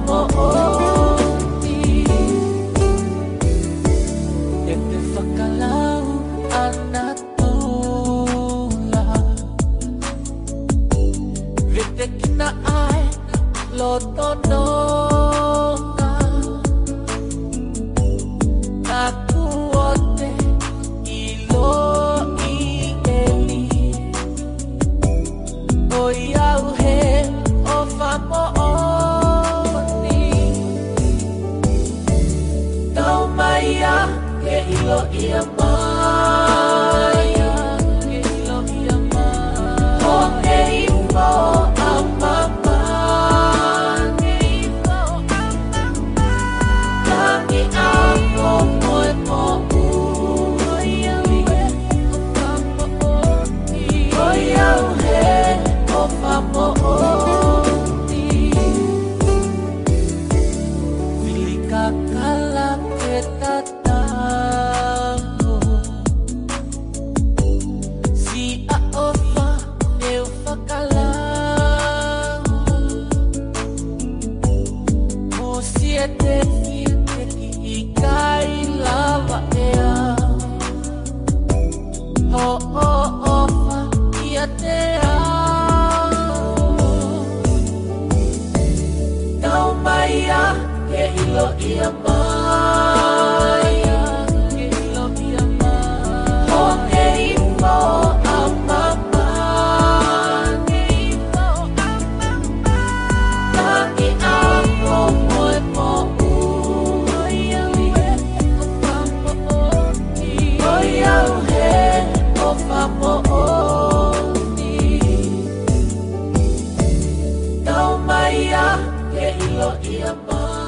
Mooni e te whakalau ana tula Vete kina ai lo tononga Aku ote ilo I eli Oi au he o Mooni Tau mai a ke ilo ia mai Ke ilo ia mai O ke imo a mama Ke imo a mama Tangi a mo moe mo Oi au he o Mooni Oi au he o Mooni Vili kakala ke tataho Si a ofa e o whakalau Musi e te ki I kai lava e au Ho o ofa I a te au Tau mai a ke ilo ia mai Ke ilo ia mai Ho ke imo a mama Ke imo a mama Tangi a mo moe mo Oi au he o Mooni Oi au he o Mooni Tau mai a ke ilo ia mai